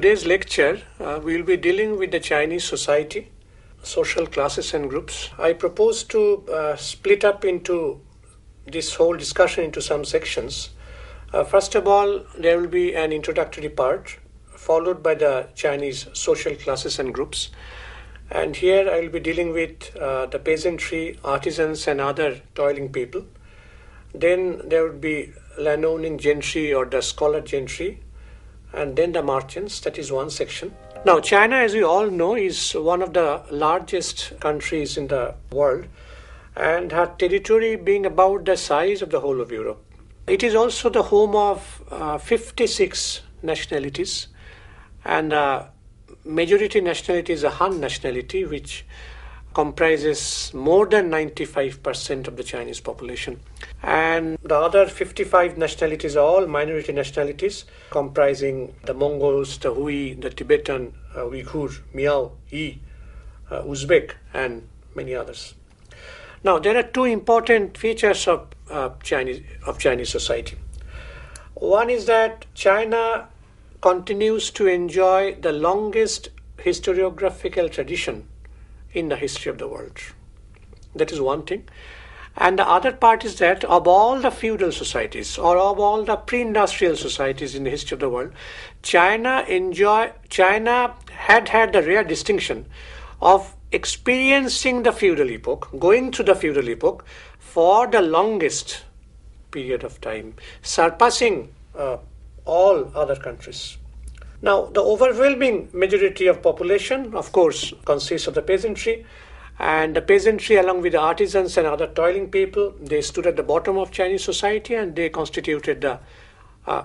today's lecture, we will be dealing with the Chinese society, social classes and groups. I propose to split up into this whole discussion into some sections. First of all, there will be an introductory part, followed by the Chinese social classes and groups. And here I will be dealing with the peasantry, artisans, and other toiling people. Then there would be landowning gentry or the scholar gentry, and then the merchants. That is one section. Now, China, as we all know, is one of the largest countries in the world, and her territory being about the size of the whole of Europe. It is also the home of 56 nationalities, and majority nationality is a Han nationality, which comprises more than 95% of the Chinese population. And the other 55 nationalities are all minority nationalities, comprising the Mongols, the Hui, the Tibetan, Uyghur, Miao, Yi, Uzbek, and many others. Now, there are two important features of Chinese society. One is that China continues to enjoy the longest historiographical tradition in the history of the world. That is one thing. And the other part is that of all the feudal societies or of all the pre-industrial societies in the history of the world, China had the rare distinction of experiencing the feudal epoch, going through the feudal epoch for the longest period of time, surpassing all other countries. Now, the overwhelming majority of population, of course, consists of the peasantry, and the peasantry, along with the artisans and other toiling people, they stood at the bottom of Chinese society, and they constituted the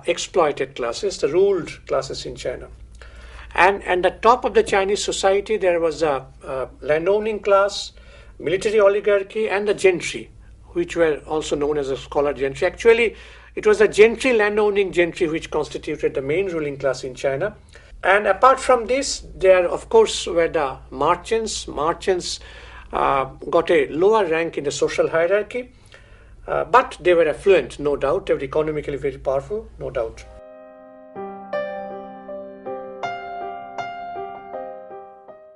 exploited classes, the ruled classes in China. And at the top of the Chinese society, there was a landowning class, military oligarchy, and the gentry, which were also known as a scholar gentry. Actually, it was the gentry, landowning gentry, which constituted the main ruling class in China. And apart from this, there, of course, were the merchants. Merchants got a lower rank in the social hierarchy, but they were affluent, no doubt. They were economically very powerful, no doubt.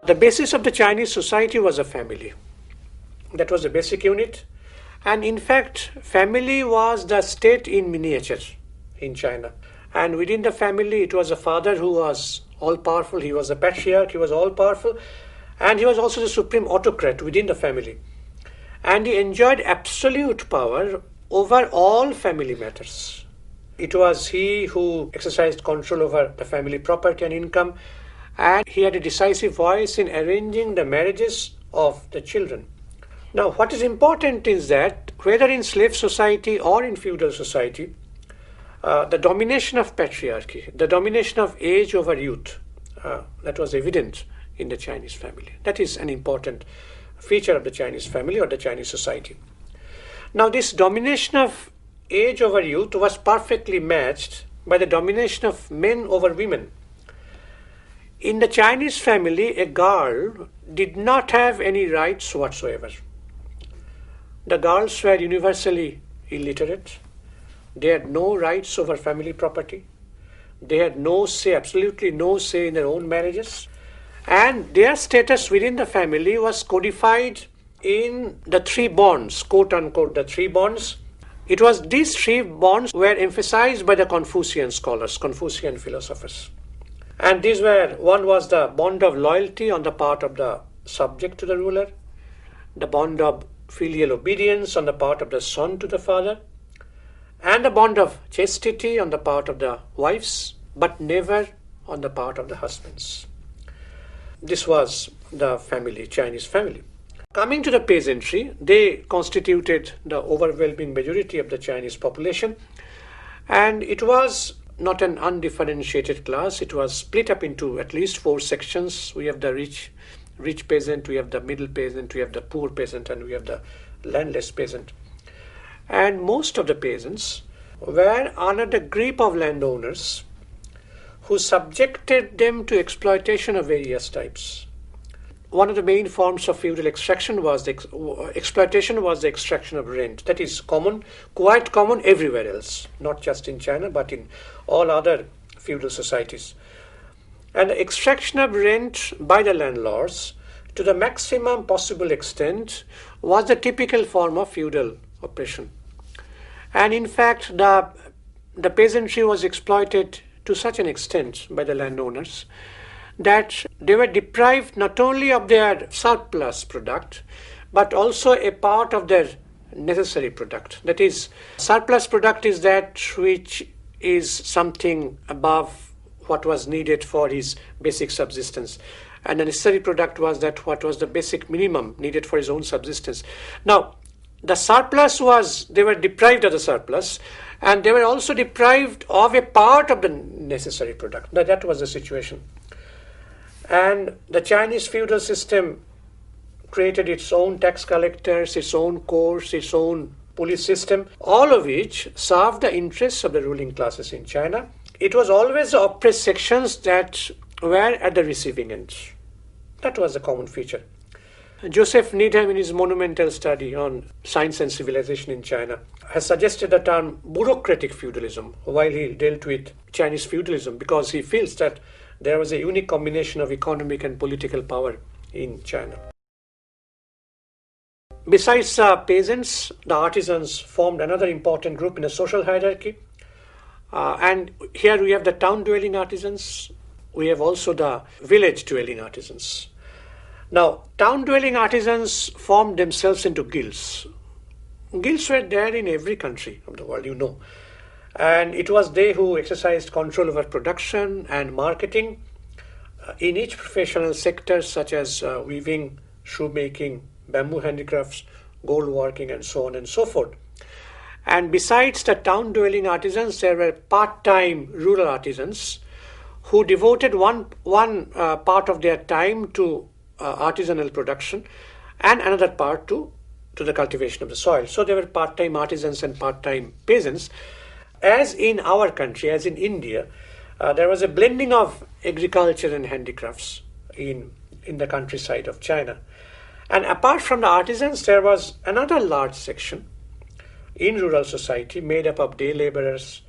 The basis of the Chinese society was a family. That was the basic unit. And in fact, family was the state in miniature in China. And within the family, it was a father who was all-powerful. He was a patriarch. He was all-powerful. And he was also the supreme autocrat within the family. And he enjoyed absolute power over all family matters. It was he who exercised control over the family property and income. And he had a decisive voice in arranging the marriages of the children. Now, what is important is that whether in slave society or in feudal society, the domination of patriarchy, the domination of age over youth, that was evident in the Chinese family. That is an important feature of the Chinese family or the Chinese society. Now, this domination of age over youth was perfectly matched by the domination of men over women. In the Chinese family, a girl did not have any rights whatsoever. The girls were universally illiterate. They had no rights over family property. They had no say, absolutely no say in their own marriages. And their status within the family was codified in the three bonds, quote unquote, the three bonds. It was these three bonds were emphasized by the Confucian scholars, Confucian philosophers. And these were, one was the bond of loyalty on the part of the subject to the ruler, the bond of filial obedience on the part of the son to the father, and the bond of chastity on the part of the wives, but never on the part of the husbands. This was the family, Chinese family. Coming to the peasantry, they constituted the overwhelming majority of the Chinese population, and it was not an undifferentiated class. It was split up into at least four sections. We have the rich peasant, we have the middle peasant, we have the poor peasant, and we have the landless peasant. And most of the peasants were under the grip of landowners who subjected them to exploitation of various types. One of the main forms of feudal extraction was exploitation was the extraction of rent. That is quite common everywhere else, not just in China, but in all other feudal societies. And the extraction of rent by the landlords to the maximum possible extent was the typical form of feudal oppression. And in fact, the peasantry was exploited to such an extent by the landowners that they were deprived not only of their surplus product, but also a part of their necessary product. That is, surplus product is that which is something above what was needed for his basic subsistence. And the necessary product was that what was the basic minimum needed for his own subsistence. Now, the surplus was, they were deprived of the surplus, and they were also deprived of a part of the necessary product. That was the situation. And the Chinese feudal system created its own tax collectors, its own courts, its own police system, all of which served the interests of the ruling classes in China. It was always the oppressed sections that were at the receiving end. That was a common feature. Joseph Needham, in his monumental study on science and civilization in China, has suggested the term bureaucratic feudalism while he dealt with Chinese feudalism, because he feels that there was a unique combination of economic and political power in China. Besides peasants, the artisans formed another important group in the social hierarchy. And here we have the town-dwelling artisans. We have also the village-dwelling artisans. Now, town-dwelling artisans formed themselves into guilds. Guilds were there in every country of the world, you know. And it was they who exercised control over production and marketing in each professional sector, such as weaving, shoemaking, bamboo handicrafts, gold working, and so on and so forth. And besides the town-dwelling artisans, there were part-time rural artisans who devoted one part of their time to artisanal production and another part to the cultivation of the soil. So there were part-time artisans and part-time peasants. As in our country, as in India, there was a blending of agriculture and handicrafts in the countryside of China. And apart from the artisans, there was another large section in rural society made up of day laborers,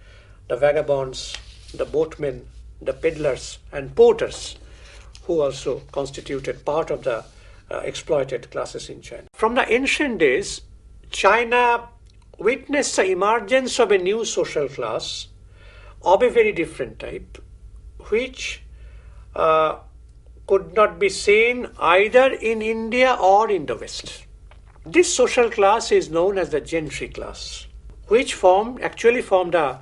the vagabonds, the boatmen, the peddlers, and porters, who also constituted part of the exploited classes in China. From the ancient days, China witnessed the emergence of a new social class of a very different type, which could not be seen either in India or in the West. This social class is known as the gentry class, which actually formed a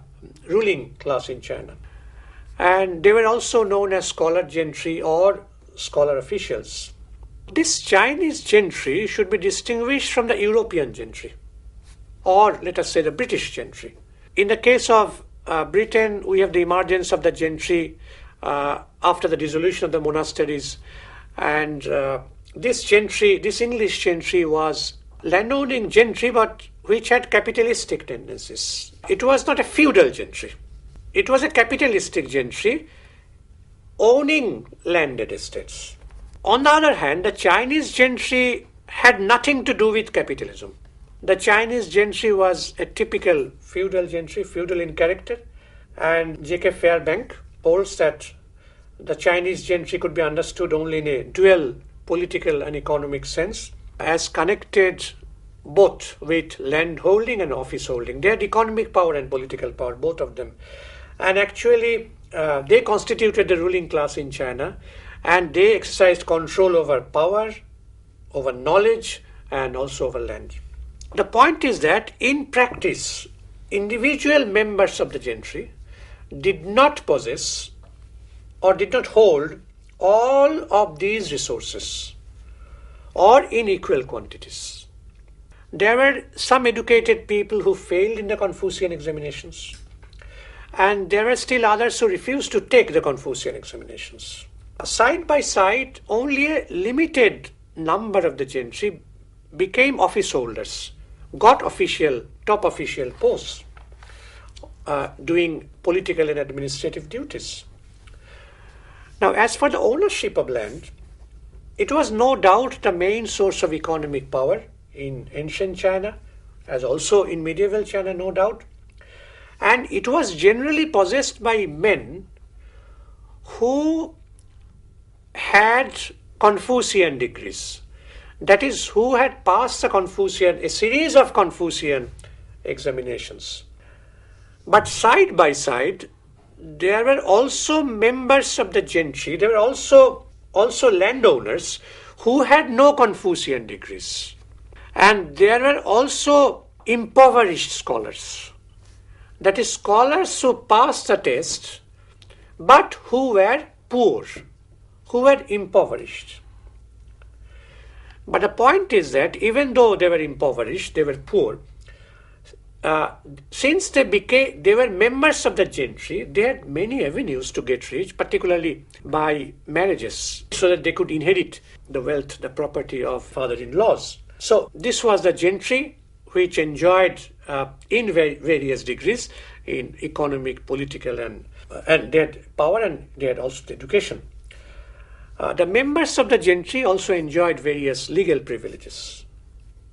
ruling class in China. And they were also known as scholar gentry or scholar officials. This Chinese gentry should be distinguished from the European gentry, or let us say the British gentry. In the case of Britain, we have the emergence of the gentry after the dissolution of the monasteries, and this English gentry was landowning gentry, but which had capitalistic tendencies. It was not a feudal gentry. It was a capitalistic gentry owning landed estates. On the other hand, the Chinese gentry had nothing to do with capitalism. The Chinese gentry was a typical feudal gentry, feudal in character, and J.K. Fairbank holds that the Chinese gentry could be understood only in a dual political and economic sense, as connected both with land holding and office holding. They had economic power and political power, both of them. And actually, they constituted the ruling class in China, and they exercised control over power, over knowledge, and also over land. The point is that in practice, individual members of the gentry did not possess or did not hold all of these resources or in equal quantities. There were some educated people who failed in the Confucian examinations, and there were still others who refused to take the Confucian examinations. Side by side, only a limited number of the gentry became office holders, got top official posts, doing political and administrative duties. Now, as for the ownership of land, it was no doubt the main source of economic power in ancient China, as also in medieval China, no doubt. And it was generally possessed by men who had Confucian degrees. That is, who had passed a series of Confucian examinations. But side by side, there were also members of the gentry, there were also landowners who had no Confucian degrees. And there were also impoverished scholars. That is, scholars who passed the test, but who were poor, who were impoverished. But the point is that even though they were impoverished, they were poor, since they were members of the gentry, they had many avenues to get rich, particularly by marriages, so that they could inherit the wealth, the property of father-in-laws. So this was the gentry, which enjoyed in various degrees in economic, political, and they had power, and they had also education. The members of the gentry also enjoyed various legal privileges.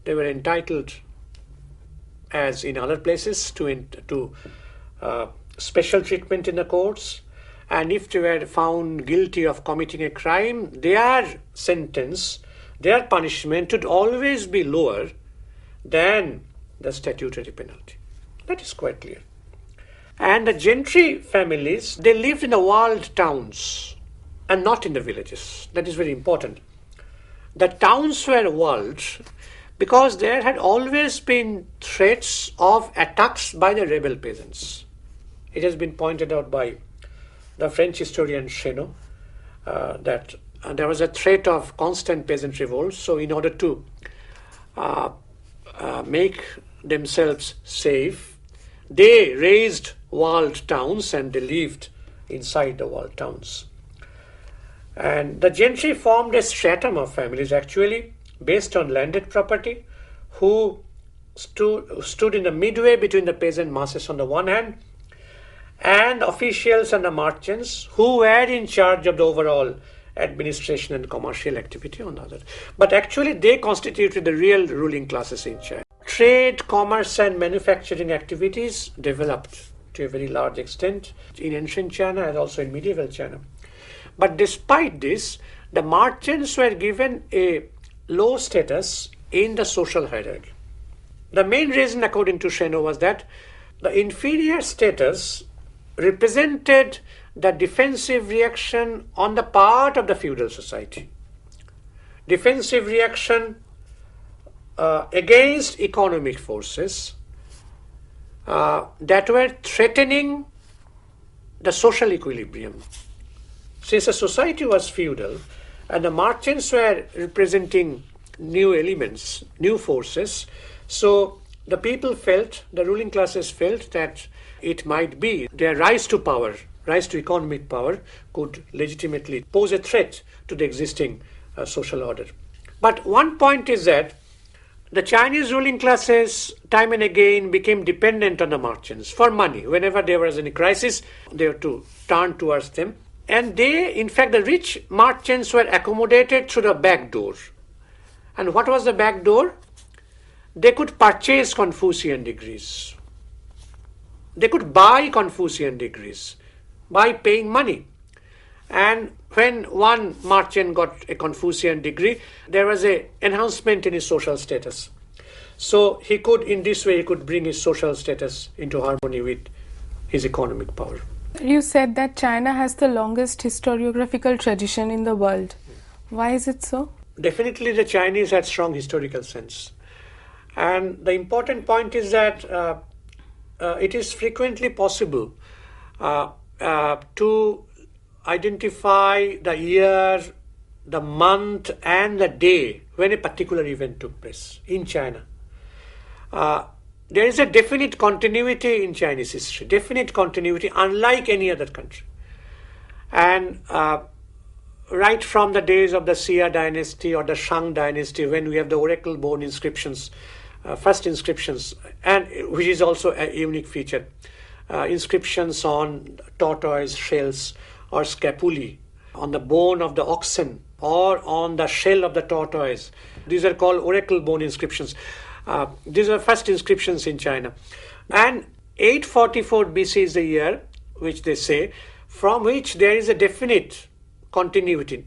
They were entitled, as in other places, to special treatment in the courts, and if they were found guilty of committing a crime, their sentence, their punishment would always be lower than the statutory penalty. That is quite clear. And the gentry families, they lived in the walled towns and not in the villages. That is very important. The towns were walled because there had always been threats of attacks by the rebel peasants. It has been pointed out by the French historian Chénaud that there was a threat of constant peasant revolts. So in order to make themselves safe, they raised walled towns and they lived inside the walled towns. And the gentry formed a stratum of families actually based on landed property, who stood in the midway between the peasant masses on the one hand and officials and the merchants who were in charge of the overall administration and commercial activity on the other. But actually they constituted the real ruling classes in China. Trade, commerce and manufacturing activities developed to a very large extent in ancient China and also in medieval China. But despite this, the merchants were given a low status in the social hierarchy. The main reason, according to Chénaud, was that the inferior status represented the defensive reaction on the part of the feudal society. Defensive reaction against economic forces that were threatening the social equilibrium. Since the society was feudal and the merchants were representing new elements, new forces, so the people felt, the ruling classes felt that it might be their rise to power, rise to economic power could legitimately pose a threat to the existing social order. But one point is that the Chinese ruling classes time and again became dependent on the merchants for money. Whenever there was any crisis, they were to turn towards them. And they, in fact, the rich merchants were accommodated through the back door. And what was the back door? They could purchase Confucian degrees. They could buy Confucian degrees by paying money. And when one merchant got a Confucian degree, there was an enhancement in his social status. So he could, in this way, he could bring his social status into harmony with his economic power. You said that China has the longest historiographical tradition in the world. Why is it so? Definitely the Chinese had strong historical sense. And the important point is that it is frequently possible to identify the year, the month and the day when a particular event took place in China. There is a definite continuity in Chinese history, definite continuity, unlike any other country. And right from the days of the Xia dynasty or the Shang dynasty, when we have the oracle bone inscriptions, first inscriptions, and which is also a unique feature, inscriptions on tortoise shells or scapulae, on the bone of the oxen or on the shell of the tortoise. These are called oracle bone inscriptions. These are first inscriptions in China. And 844 BC is the year, which they say, from which there is a definite continuity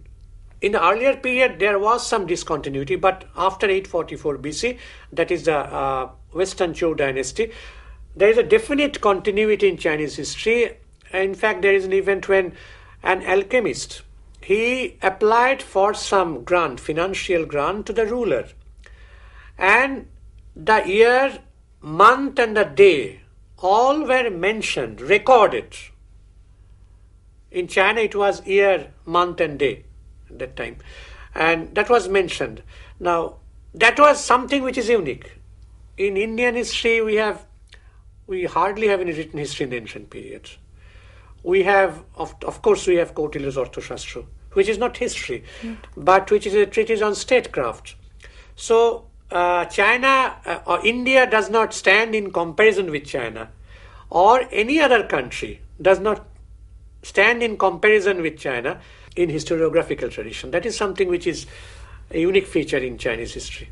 in the earlier period, there was some discontinuity, but after 844 BC, that is the Western Zhou dynasty, there is a definite continuity in Chinese history. In fact, there is an event when an alchemist, he applied for some grant, financial grant to the ruler. And the year, month and the day, all were mentioned, recorded. In China, it was year, month and day at that time. And that was mentioned. Now, that was something which is unique. In Indian history, we hardly have any written history in the ancient period. We have, of course, we have Kautilya's Arthashastra, which is not history, but which is a treatise on statecraft. So, China or India does not stand in comparison with China, or any other country does not stand in comparison with China in historiographical tradition. That is something which is a unique feature in Chinese history.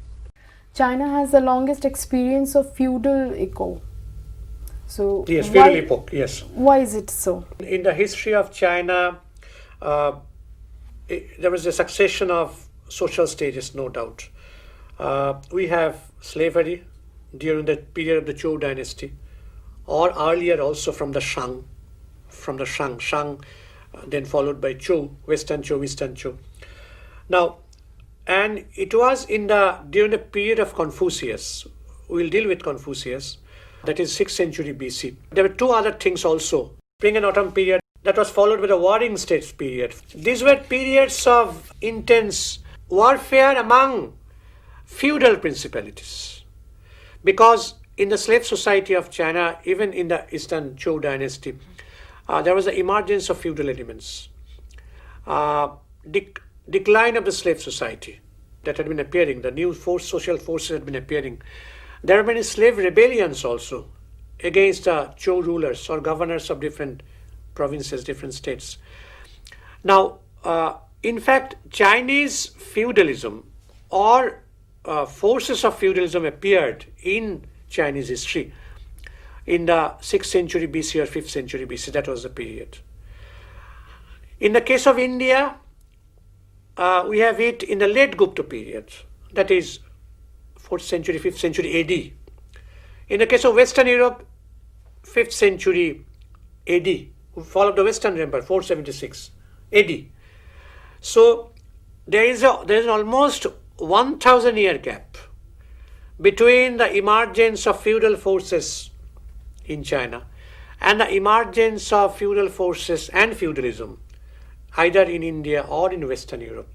China has the longest experience of feudal echo. So yes, feudal epoch, yes. Why is it so? In the history of China, there was a succession of social stages, no doubt. We have slavery during the period of the Zhou dynasty, or earlier also from the Shang, then followed by Zhou, Western Zhou, Eastern Zhou. Now, and it was during the period of Confucius. We'll deal with Confucius. That is 6th century BC. There were two other things also. Spring and autumn period, that was followed by the warring states period. These were periods of intense warfare among feudal principalities. Because in the slave society of China, even in the Eastern Zhou dynasty, there was the emergence of feudal elements. Decline of the slave society that had been appearing, the new social forces had been appearing. There have been slave rebellions also against Zhou rulers or governors of different provinces, different states. Now, in fact, Chinese feudalism or forces of feudalism appeared in Chinese history in the 6th century BC or 5th century BC. That was the period. In the case of India, we have it in the late Gupta period, that is 4th century, 5th century AD. In the case of Western Europe, 5th century AD, who followed the Western Empire, 476 AD. So there is an almost 1,000 year gap between the emergence of feudal forces in China and the emergence of feudal forces and feudalism either in India or in Western Europe.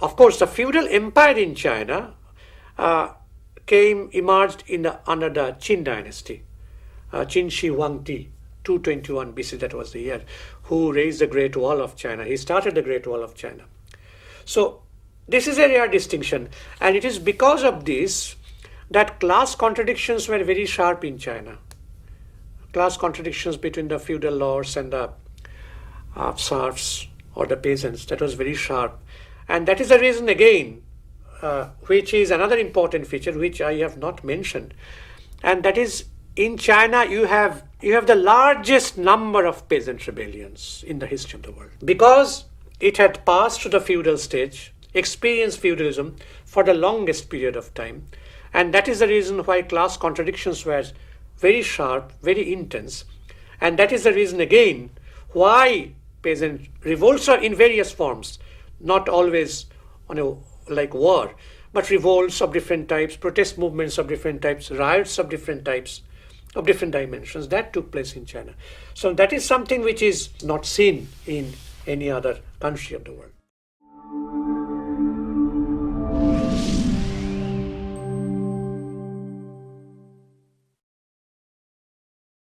Of course, the feudal empire in China emerged under the Qin dynasty, Qin Shi Huangdi, 221 BC, that was the year, who raised the Great Wall of China. He started the Great Wall of China. So this is a rare distinction, and it is because of this that class contradictions were very sharp in China. Class contradictions between the feudal lords and the serfs or the peasants, that was very sharp. And that is the reason again, which is another important feature which I have not mentioned. And that is, in China you have the largest number of peasant rebellions in the history of the world. Because it had passed to the feudal stage, experienced feudalism for the longest period of time. And that is the reason why class contradictions were very sharp, very intense. And that is the reason again why peasant revolts are in various forms, not always like war, but revolts of different types, protest movements of different types, riots of different types, of different dimensions, that took place in China. So that is something which is not seen in any other country of the world.